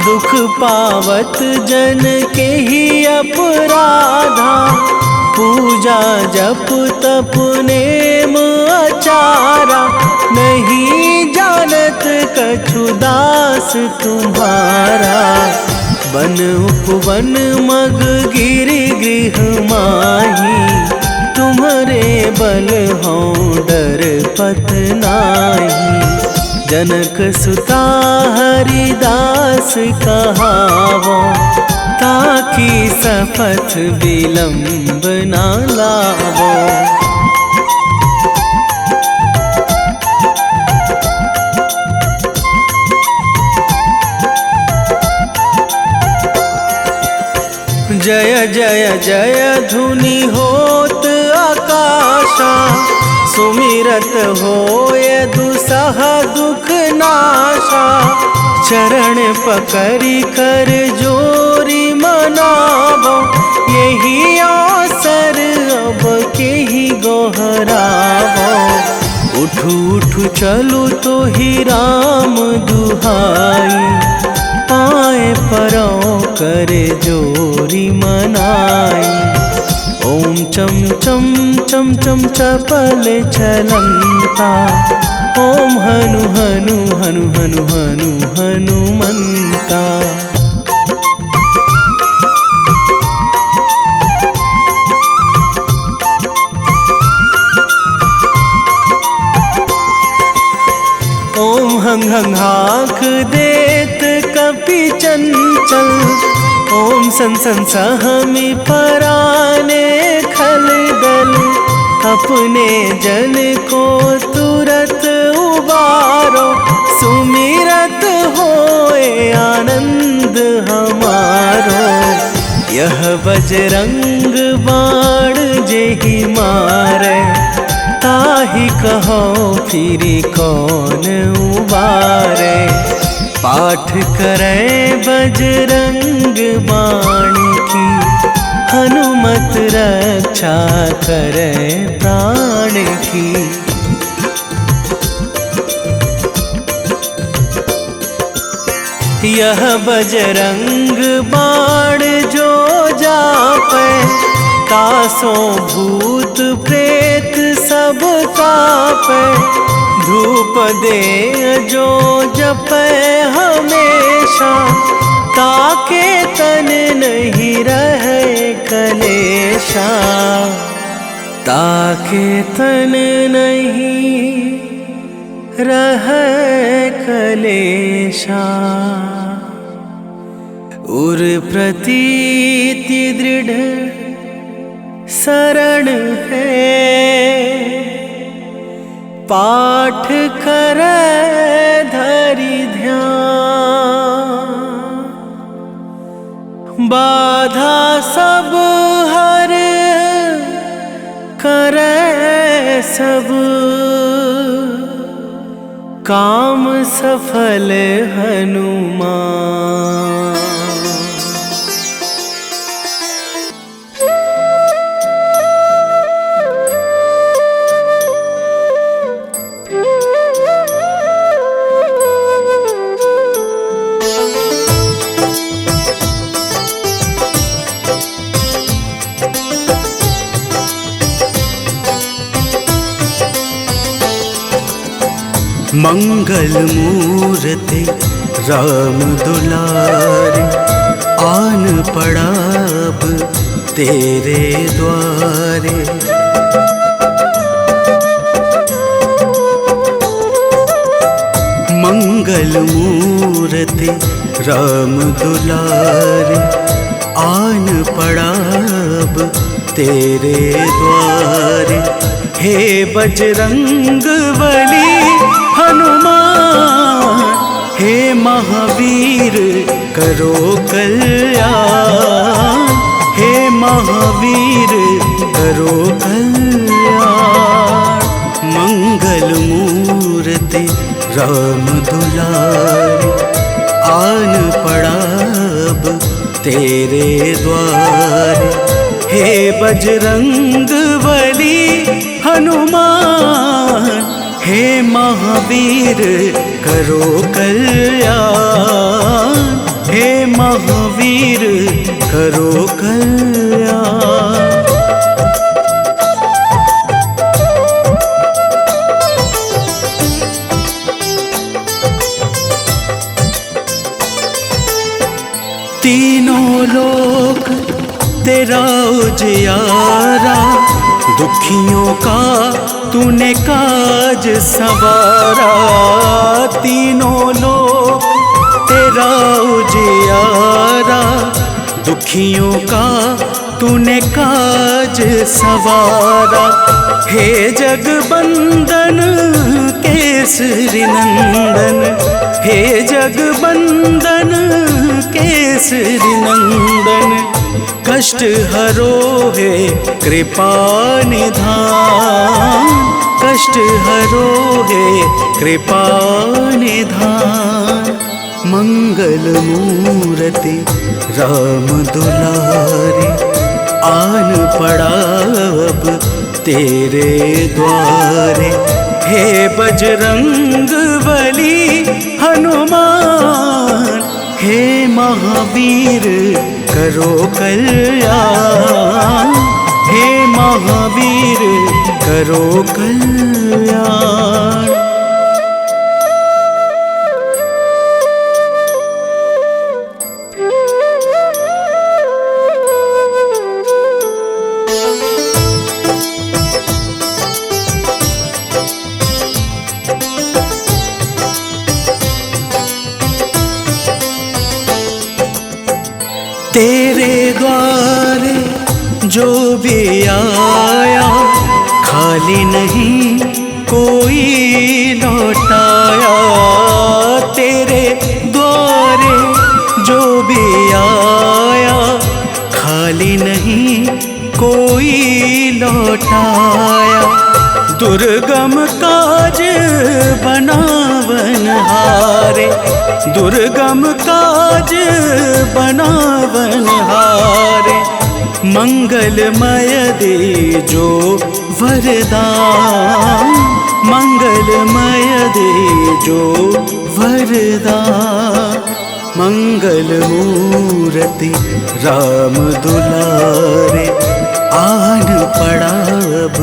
दुख पावत जन के ही अपराधा। पूजा जप तप नेम आचारा, नहीं जानत कछु दास तुम्हारा। बन उपवन मग गिरि गृह माही, तुम्हारे बल हो डर पत नाही। जनक सुता हरिदास कहावो, ताकि शपथ विलंब ना लावो। जय जय जय धुनि होत आकाशा, सुमिरत होय दुसह दुख नाशा। चरण पकड़ी कर जोरी मनावो, यही अवसर अब के ही गोहरावो। उठू उठू चलू तो ही राम दुहाई, पाए परों करे जोरी मनाई। ओम चम चम चम चम चपल चलंता, ओम हनु हनु हनु हनु हनु हनुमंता। ओम हंग हंग हाक देत कपि चंचल, ओम सन सन सहमी पराने खल दल। अपने जन को तुरत उबारो, सुमिरत होए आनंद हमारो। यह बजरंग बाण जेहि मारे, ताहि कहो फिरी कौन उबारे। पाठ करें बजरंग बाण की, हनुमत रक्षा करें प्राण की। यह बजरंग बाण जो जापे, तासों भूत प्रेत सब कापे। धूप दे जो जपे हमेशा, ताके तन नहीं रहे कलेशा। ताके तन नहीं रहे कलेशा। उर प्रतीति दृढ़ शरण है, पाठ करे धरि ध्यान। बाधा सब हर करे सब, काम सफल हनुमान। मंगल मूर्ति राम दुलारे, आन पड़ा अब तेरे द्वारे। मंगल मूर्ति राम दुलारे, आन पड़ा अब तेरे द्वारे। हे बजरंग बली हनुमान, हे महावीर करो कल्याण। हे महावीर करो कल्याण। मंगल मूर्ति राम दुलारे, आन पड़ा अब तेरे द्वारे। हे बजरंग बली हनुमान, हे महावीर करो कल्याण। हे महावीर करो कल्याण। तीनों लोक तेरा उजियारा, दुखियों का तूने काज संवारा। तीनों लोक तेरा उजियारा, दुखियों का तूने काज संवारा। हे जगबंदन केसरी नंदन, हे जगबंदन केसरी नंदन। कष्ट हरो है कृपा निधान, कष्ट हरो है कृपा निधान। मंगल मूर्ति राम दुलारे, आन पड़ा अब तेरे द्वारे। हे बजरंग बली हनुमान, हे महावीर करो कल्याण। हे महावीर करो कल्याण। तेरे द्वारे जो भी आया, खाली नहीं कोई लौटाया। तेरे द्वारे जो भी आया, खाली नहीं कोई लौटाया। दुर्गम काज बनावन हारे, दुर्गम काज बनावन हारे। मंगलमय दे जो वरदान, मंगलमय दे जो वरदान। मंगल मूर्ति राम दुलारे, आन पड़ा अब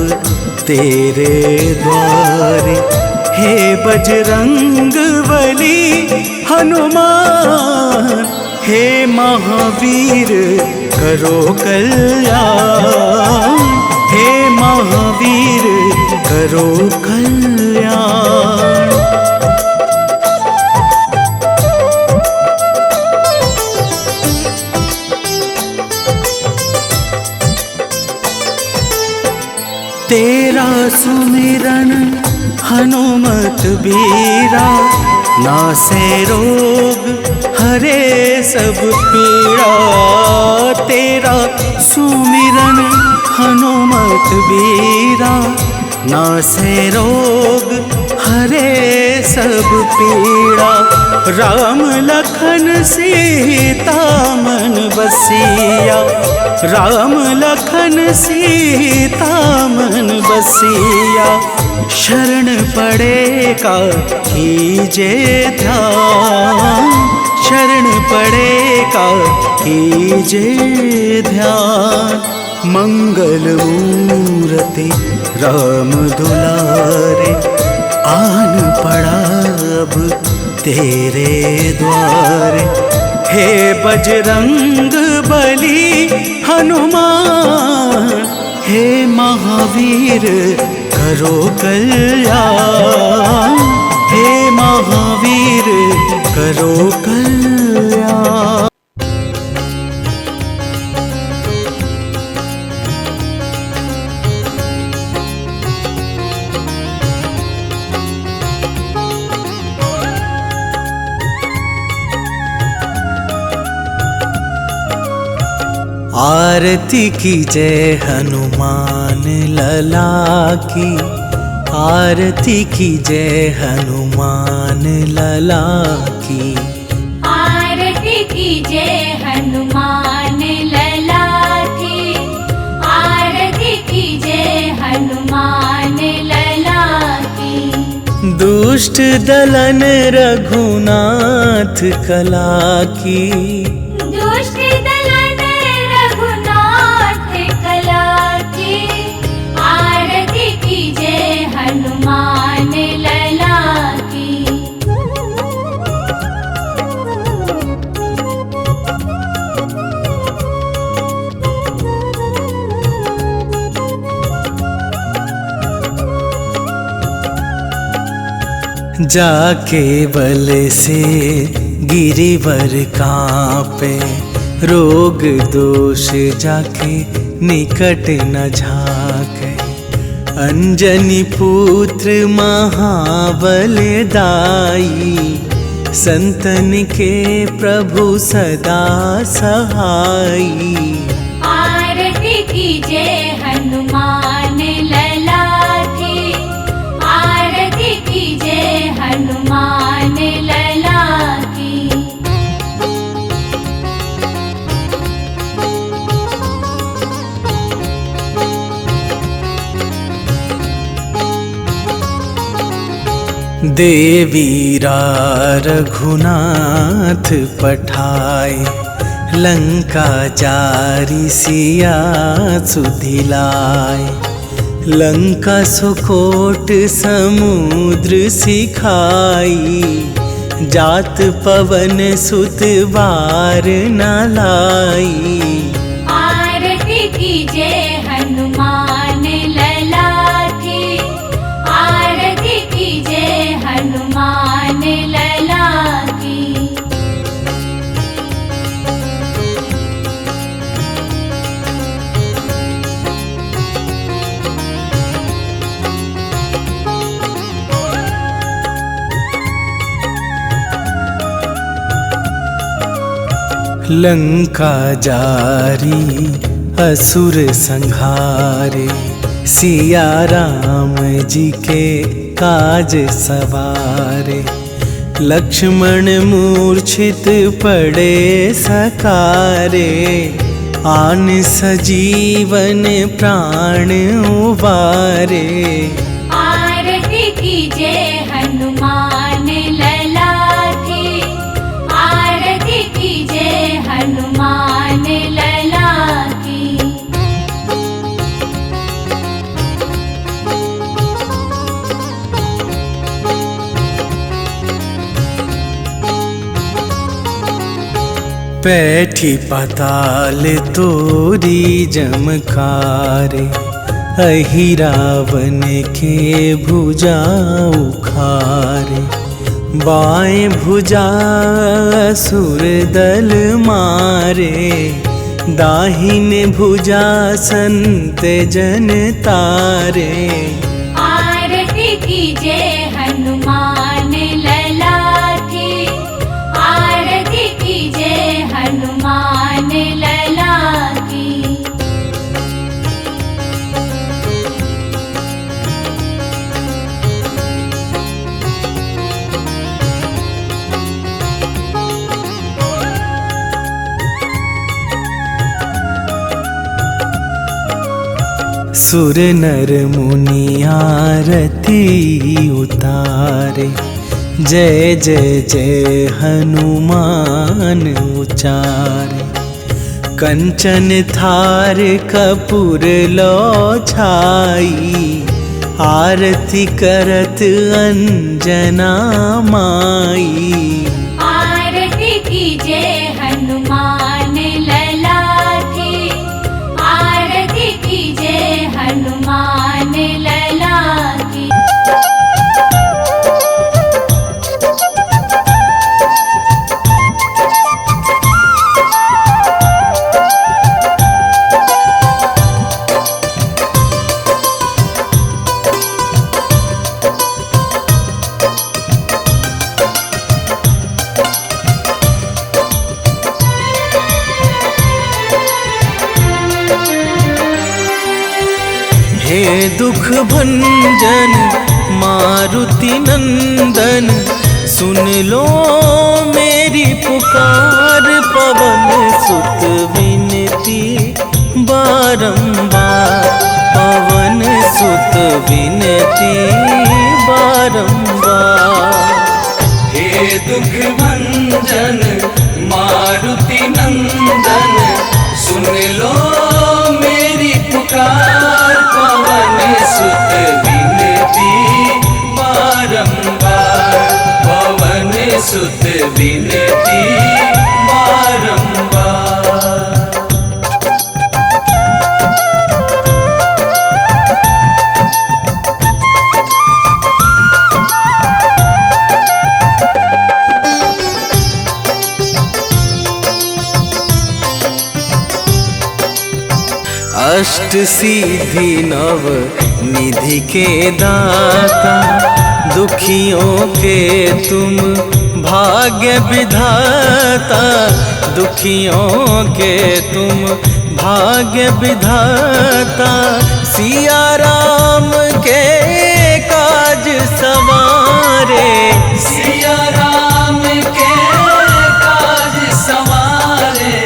तेरे द्वारे। हे बजरंग बली हनुमान, हे महावीर करो कल्याण। हे महावीर करो कल्याण। तेरा सुमिरन हनुमत बीरा, नासे रोग हरे सब पीड़ा। तेरा सुमिरन हनुमत बीरा, नासे रोग हरे सब पीड़ा। राम लखन सीता मन बसिया, राम लखन सीता मन बसिया। शरण पड़ेगा कीजे ध्यान, शरण पड़ेगा कीजे ध्यान। मंगल मूर्ति राम दुलारे, आन पड़ा अब तेरे द्वारे। हे बजरंग बली हनुमान, हे महावीर करो कल्याण, हे महावीर करो कल्याण। आरती की जय हनुमान लला की, आरती की जय हनुमान लला की। आरती की जय हनुमान लला की, आरती की जय हनुमान लला की। दुष्ट दलन रघुनाथ कला की, दुष्ट दलन रघुनाथ कला की। आरती की जय हनुमान लला की। जाके बल से गिरिवर कांपे, रोग दोष जाके निकट न झाके। अंजनी पुत्र महाबलदाई, संतन के प्रभु सदा सहाई। आरती की जय हनुमान लला की, आरती की जय हनुमान लला की। देवीरा रघुनाथ पठाए, लंका जारी सिया सुधिलाए। लंका सुकोट समुद्र सिखाई, जात पवन सुत बार न लाई। आरती की जय हनुमान लला की, आरती की जय हनुमान लला की। लंका जारी असुर संहारे, सिया राम जी के काज सवारे। लक्ष्मण मूर्छित पड़े सकारे, आन सजीवन प्राण उबारे। आरती की जय हनुमान लला की, आरती की जय हनुमान लला की। पैठी पाताल तोरी जमकारे, अहि रावण के भुजा उखारे। बाएं भुजा असुर दल मारे, दाहिने भुजा संत जन तारे। आरती की जय हनुमान लला की, आरती की जय हनुमान लला की। सुर नर मुनि आरती उतारे, जय जय जय हनुमान उचारे। कंचन थार कपूर लो छाई, आरती करत अंजना माई। आरती कीजे हनुमान लला की, आरती कीजे हनुमान लला की। हे दुख भंजन मारुति नंदन, सुन लो मेरी पुकार। पवन सुत विनती बारंबार, पवन सुत विनती बारंबार। हे दुख भंजन मारुति नंदन, सुन लो मेरी पुकार। पवन सुत विनती बारंबार, पवन सुत विनती बारंबार। अष्ट सिद्धि नव निधि के दाता, दुखियों के तुम भाग्य विधाता। दुखियों के तुम भाग्य विधाता, सिया राम के काज सवारे। सिया राम के काज सवारे,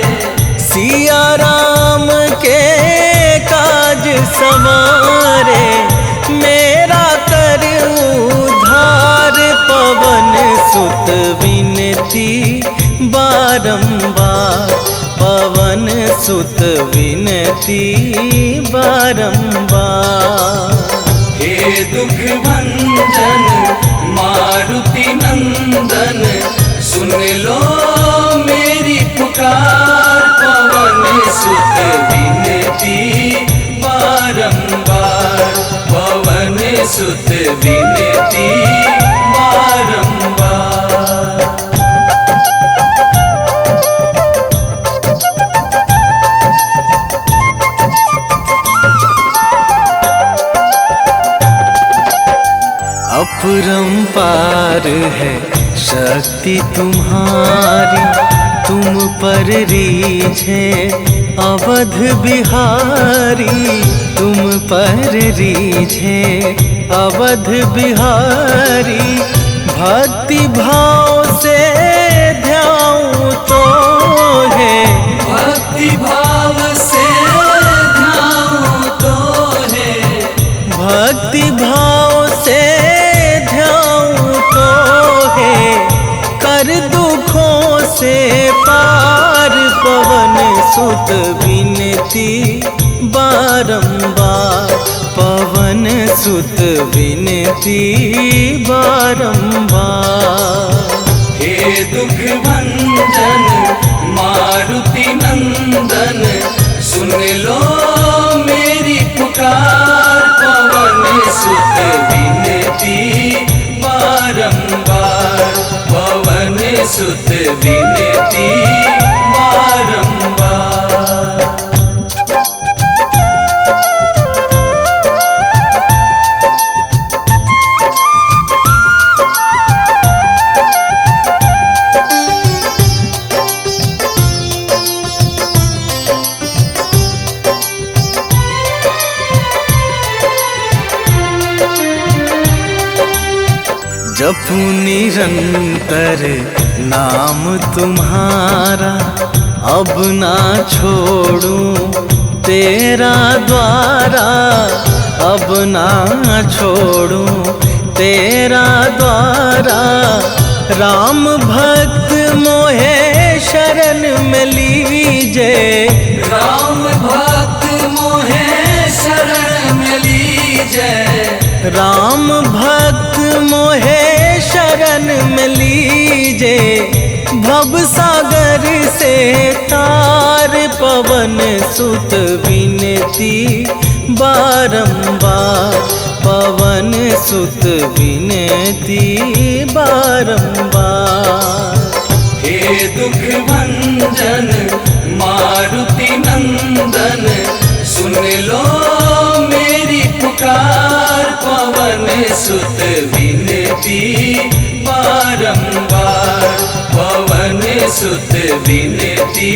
सिया राम के काज सवारे। मेरा कर उद्धार, पवन सुत विनती बारंबार, पवन सुत विनती बारंबार। हे दुख भंजन मारुति नंदन, सुन लो मेरी पुकार। पवन सुत विनती बारंबार, पवन सुत विनती बारंबार। अपरंपार है शक्ति तुम्हारी, तुम पर रीझे अवध बिहारी। तुम पर रीझे अवध बिहारी, भक्ति भाव से ध्याऊं तो है। भक्ति भाव से ध्याऊं तो है, भक्ति भाव से ध्याऊं तो है। कर दुखों से पार, पवन सुत विनती बारंबार, पवन सुत विनती बारंबार। हे दुख भंजन मारुति नंदन, सुन लो मेरी पुकार। पवन सुत विनती बारंबार, पवन सुत विनती बारंबार। जपू निरंतर नाम तुम्हारा, अब ना छोड़ूं तेरा द्वारा अब ना छोड़ूं तेरा द्वारा। राम भक्त मोहे शरण में लीजे, राम भक्त मोहे शरण में लीजे, राम भक्त मोहे शरण में लीजे। भव सागर से तार पवन सुत विनती बारंबार, पवन सुत विनती बारंबार। हे दुख भंजन मारुति नंदन, सुन लो मेरी पुकार, पवन सुत विनती बारंबार, पवन सुत विनती